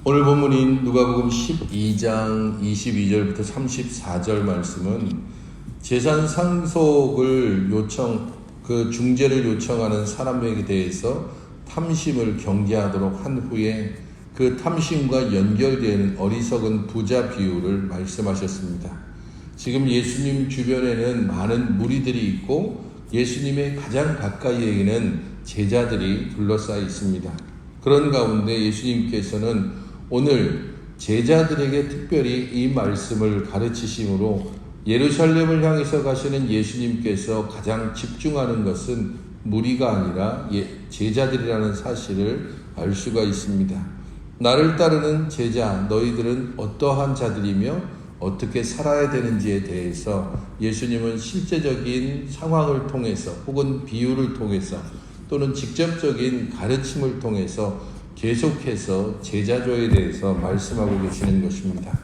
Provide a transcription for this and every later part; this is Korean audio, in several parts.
오늘 본문인 누가복음 12장 22절부터 34절 말씀은 재산 상속을 중재를 요청하는 사람에게 대해서 탐심을 경계하도록 한 후에 그 탐심과 연결되는 어리석은 부자 비유를 말씀하셨습니다. 지금 예수님 주변에는 많은 무리들이 있고 예수님의 가장 가까이에는 제자들이 둘러싸여 있습니다. 그런 가운데 예수님께서는 오늘 제자들에게 특별히 이 말씀을 가르치심으로 예루살렘을 향해서 가시는 예수님께서 가장 집중하는 것은 무리가 아니라 제자들이라는 사실을 알 수가 있습니다. 나를 따르는 제자, 너희들은 어떠한 자들이며 어떻게 살아야 되는지에 대해서 예수님은 실제적인 상황을 통해서 혹은 비유를 통해서 또는 직접적인 가르침을 통해서 계속해서 제자조에 대해서 말씀하고 계시는 것입니다.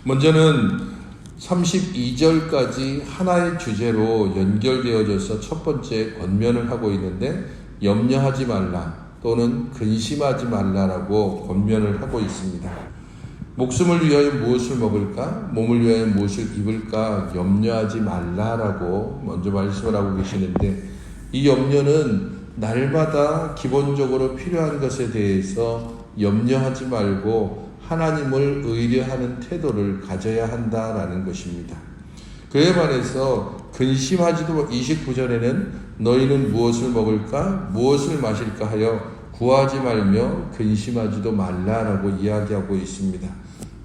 먼저는 32절까지 하나의 주제로 연결되어져서 첫 번째 권면을 하고 있는데 염려하지 말라 또는 근심하지 말라라고 권면을 하고 있습니다. 목숨을 위하여 무엇을 먹을까? 몸을 위하여 무엇을 입을까? 염려하지 말라라고 먼저 말씀을 하고 계시는데 이 염려는 날마다 기본적으로 필요한 것에 대해서 염려하지 말고 하나님을 의뢰하는 태도를 가져야 한다라는 것입니다. 그에 반해서 근심하지도 29절에는 너희는 무엇을 먹을까? 무엇을 마실까 하여 구하지 말며 근심하지도 말라라고 이야기하고 있습니다.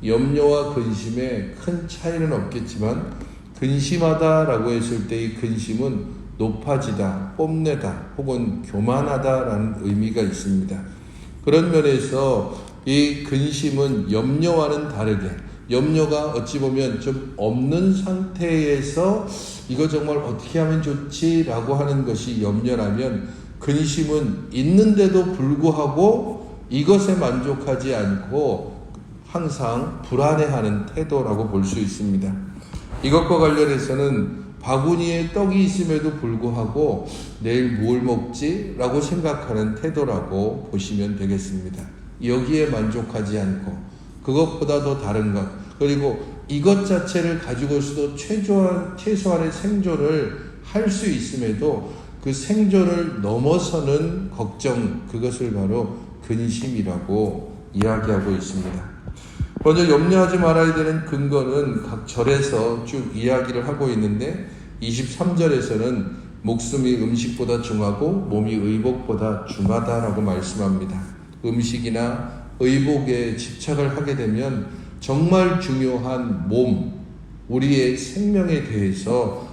염려와 근심에 큰 차이는 없겠지만 근심하다라고 했을 때 이 근심은 높아지다, 뽐내다, 혹은 교만하다라는 의미가 있습니다. 그런 면에서 이 근심은 염려와는 다르게 염려가 어찌 보면 좀 없는 상태에서 이거 정말 어떻게 하면 좋지라고 하는 것이 염려라면 근심은 있는데도 불구하고 이것에 만족하지 않고 항상 불안해하는 태도라고 볼 수 있습니다. 이것과 관련해서는 바구니에 떡이 있음에도 불구하고 내일 뭘 먹지? 라고 생각하는 태도라고 보시면 되겠습니다. 여기에 만족하지 않고 그것보다 더 다른 것 그리고 이것 자체를 가지고서도 최소한의 생존을 할 수 있음에도 그 생존을 넘어서는 걱정 그것을 바로 근심이라고 이야기하고 있습니다. 먼저 염려하지 말아야 되는 근거는 각 절에서 쭉 이야기를 하고 있는데 23절에서는 목숨이 음식보다 중하고 몸이 의복보다 중하다라고 말씀합니다. 음식이나 의복에 집착을 하게 되면 정말 중요한 몸, 우리의 생명에 대해서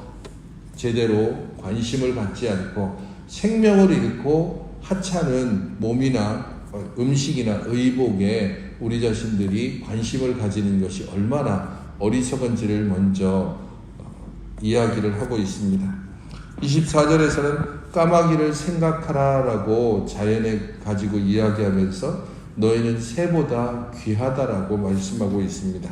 제대로 관심을 갖지 않고 생명을 잃고 하찮은 몸이나 음식이나 의복에 우리 자신들이 관심을 가지는 것이 얼마나 어리석은지를 먼저 이야기를 하고 있습니다. 24절에서는 까마귀를 생각하라라고 자연에 가지고 이야기하면서 너희는 새보다 귀하다라고 말씀하고 있습니다.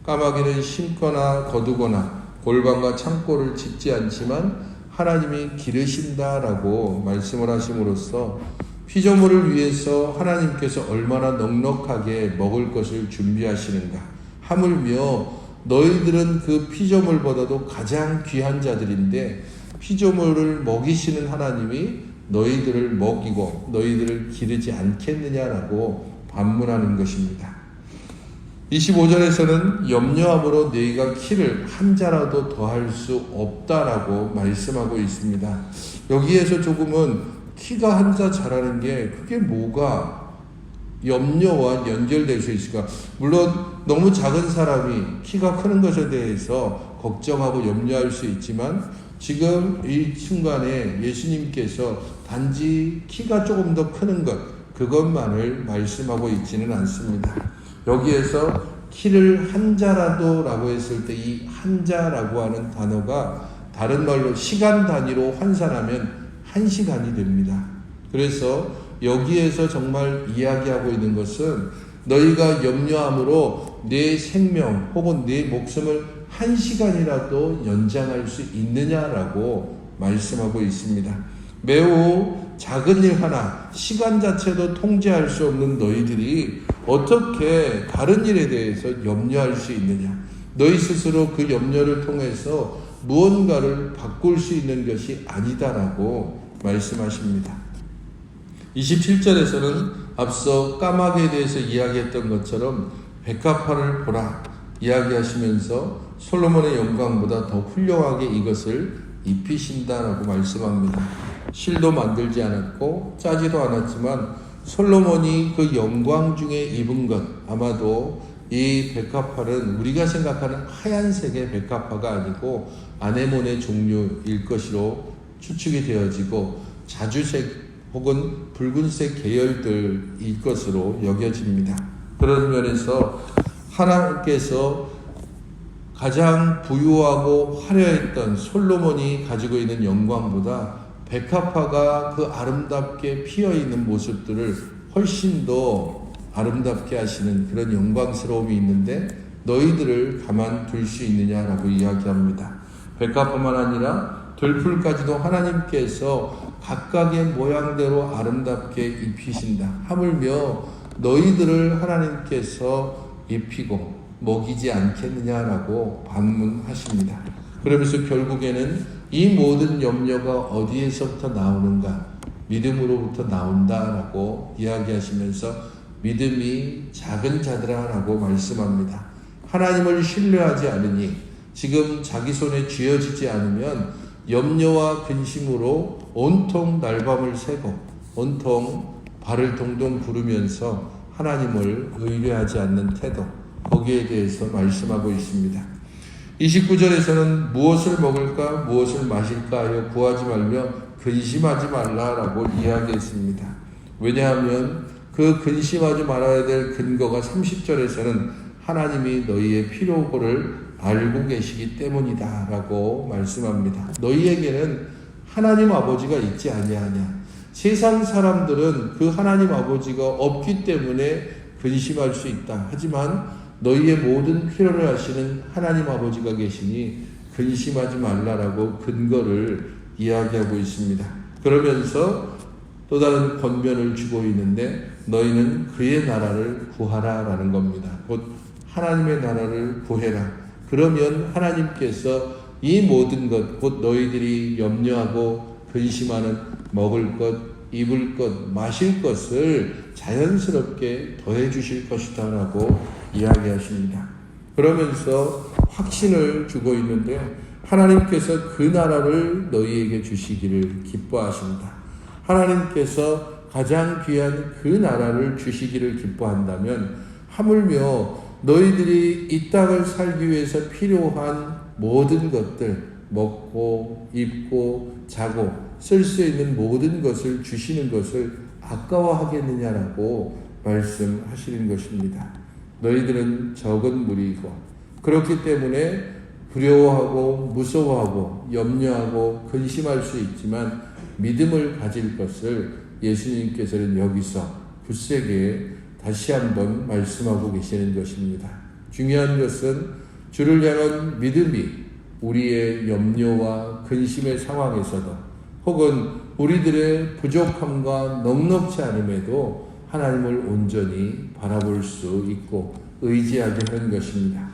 까마귀는 심거나 거두거나 골방과 창고를 짓지 않지만 하나님이 기르신다라고 말씀을 하심으로써 피조물을 위해서 하나님께서 얼마나 넉넉하게 먹을 것을 준비하시는가. 하물며 너희들은 그 피조물보다도 가장 귀한 자들인데 피조물을 먹이시는 하나님이 너희들을 먹이고 너희들을 기르지 않겠느냐라고 반문하는 것입니다. 25절에서는 염려함으로 너희가 키를 한 자라도 더할 수 없다라고 말씀하고 있습니다. 여기에서 조금은 키가 한 자 자라는 게 그게 뭐가 염려와 연결될 수 있을까? 물론 너무 작은 사람이 키가 크는 것에 대해서 걱정하고 염려할 수 있지만 지금 이 순간에 예수님께서 단지 키가 조금 더 크는 것 그것만을 말씀하고 있지는 않습니다. 여기에서 키를 한 자라도 라고 했을 때 이 한 자라고 하는 단어가 다른 말로 시간 단위로 환산하면 1시간이 됩니다. 그래서 여기에서 정말 이야기하고 있는 것은 너희가 염려함으로 내 생명 혹은 내 목숨을 1시간이라도 연장할 수 있느냐라고 말씀하고 있습니다. 매우 작은 일 하나, 시간 자체도 통제할 수 없는 너희들이 어떻게 다른 일에 대해서 염려할 수 있느냐? 너희 스스로 그 염려를 통해서 무언가를 바꿀 수 있는 것이 아니다라고 말씀하십니다. 27절에서는 앞서 까마귀에 대해서 이야기했던 것처럼 백합화를 보라 이야기하시면서 솔로몬의 영광보다 더 훌륭하게 이것을 입히신다라고 말씀합니다. 실도 만들지 않았고 짜지도 않았지만 솔로몬이 그 영광 중에 입은 것, 아마도 이 백합화는 우리가 생각하는 하얀색의 백합화가 아니고 아네모네 종류일 것으로 추측이 되어지고 자주색 혹은 붉은색 계열들일 것으로 여겨집니다. 그런 면에서 하나님께서 가장 부유하고 화려했던 솔로몬이 가지고 있는 영광보다 백합화가 그 아름답게 피어있는 모습들을 훨씬 더 아름답게 하시는 그런 영광스러움이 있는데 너희들을 가만둘 수 있느냐라고 이야기합니다. 백합화만 아니라 들풀까지도 하나님께서 각각의 모양대로 아름답게 입히신다. 하물며 너희들을 하나님께서 입히고 먹이지 않겠느냐라고 반문하십니다. 그러면서 결국에는 이 모든 염려가 어디에서부터 나오는가? 믿음으로부터 나온다라고 이야기하시면서 믿음이 작은 자들아라고 말씀합니다. 하나님을 신뢰하지 않으니 지금 자기 손에 쥐어지지 않으면 염려와 근심으로 온통 날밤을 새고 온통 발을 동동 구르면서 하나님을 의뢰하지 않는 태도, 거기에 대해서 말씀하고 있습니다. 29절에서는 무엇을 먹을까 무엇을 마실까 하여 구하지 말며 근심하지 말라라고 이야기했습니다. 왜냐하면 그 근심하지 말아야 될 근거가 30절에서는 하나님이 너희의 필요고를 알고 계시기 때문이다 라고 말씀합니다. 너희에게는 하나님 아버지가 있지 아니하냐. 세상 사람들은 그 하나님 아버지가 없기 때문에 근심할 수 있다. 하지만 너희의 모든 필요를 하시는 하나님 아버지가 계시니 근심하지 말라라고 근거를 이야기하고 있습니다. 그러면서 또 다른 권면을 주고 있는데 너희는 그의 나라를 구하라라는 겁니다. 곧 하나님의 나라를 구해라. 그러면 하나님께서 이 모든 것, 곧 너희들이 염려하고 근심하는 먹을 것, 입을 것, 마실 것을 자연스럽게 더해 주실 것이다 라고 이야기하십니다. 그러면서 확신을 주고 있는데 하나님께서 그 나라를 너희에게 주시기를 기뻐하신다. 하나님께서 가장 귀한 그 나라를 주시기를 기뻐한다면 하물며 너희들이 이 땅을 살기 위해서 필요한 모든 것들, 먹고 입고 자고 쓸 수 있는 모든 것을 주시는 것을 아까워하겠느냐라고 말씀하시는 것입니다. 너희들은 적은 무리이고 그렇기 때문에 두려워하고 무서워하고 염려하고 근심할 수 있지만 믿음을 가질 것을 예수님께서는 여기서 굳세게 다시 한번 말씀하고 계시는 것입니다. 중요한 것은 주를 향한 믿음이 우리의 염려와 근심의 상황에서도 혹은 우리들의 부족함과 넉넉지 않음에도 하나님을 온전히 바라볼 수 있고 의지하게 하는 것입니다.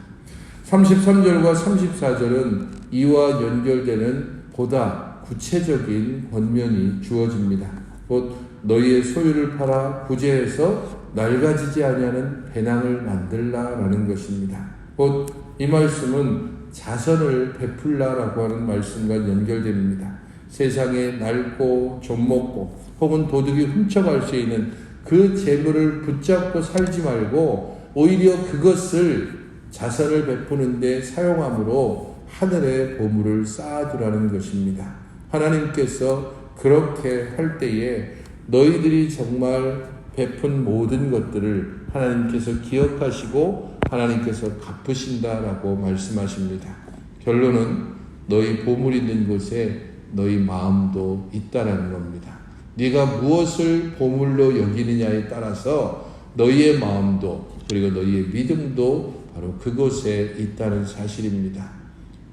33절과 34절은 이와 연결되는 보다 구체적인 권면이 주어집니다. 곧 너희의 소유를 팔아 구제해서 낡아지지 아니하는 배낭을 만들라라는 것입니다. 곧 이 말씀은 자선을 베풀라라고 하는 말씀과 연결됩니다. 세상에 낡고 좀먹고 혹은 도둑이 훔쳐갈 수 있는 그 재물을 붙잡고 살지 말고 오히려 그것을 자선을 베푸는 데 사용함으로 하늘의 보물을 쌓아두라는 것입니다. 하나님께서 그렇게 할 때에 너희들이 정말 베푼 모든 것들을 하나님께서 기억하시고 하나님께서 갚으신다라고 말씀하십니다. 결론은 너희 보물 있는 곳에 너희 마음도 있다라는 겁니다. 네가 무엇을 보물로 여기느냐에 따라서 너희의 마음도 그리고 너희의 믿음도 바로 그곳에 있다는 사실입니다.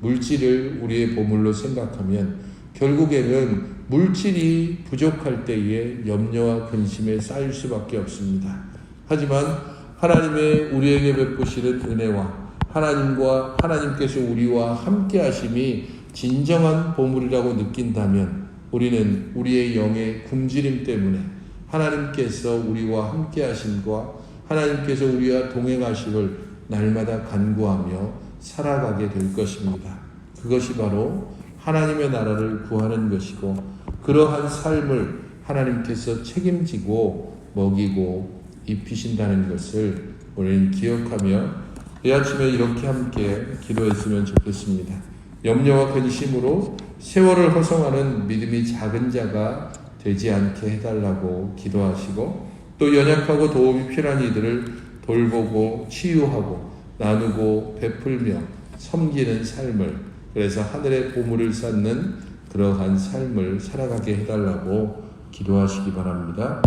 물질을 우리의 보물로 생각하면 결국에는 물질이 부족할 때에 염려와 근심에 쌓일 수밖에 없습니다. 하지만 하나님의 우리에게 베푸시는 은혜와 하나님께서 우리와 함께 하심이 진정한 보물이라고 느낀다면 우리는 우리의 영의 굶주림 때문에 하나님께서 우리와 함께 하심과 하나님께서 우리와 동행하심을 날마다 간구하며 살아가게 될 것입니다. 그것이 바로 하나님의 나라를 구하는 것이고 그러한 삶을 하나님께서 책임지고 먹이고 입히신다는 것을 우리는 기억하며 이 아침에 이렇게 함께 기도했으면 좋겠습니다. 염려와 근심으로 세월을 허송하는 믿음이 작은 자가 되지 않게 해달라고 기도하시고 또 연약하고 도움이 필요한 이들을 돌보고 치유하고 나누고 베풀며 섬기는 삶을 그래서 하늘의 보물을 쌓는 그러한 삶을 살아가게 해달라고 기도하시기 바랍니다.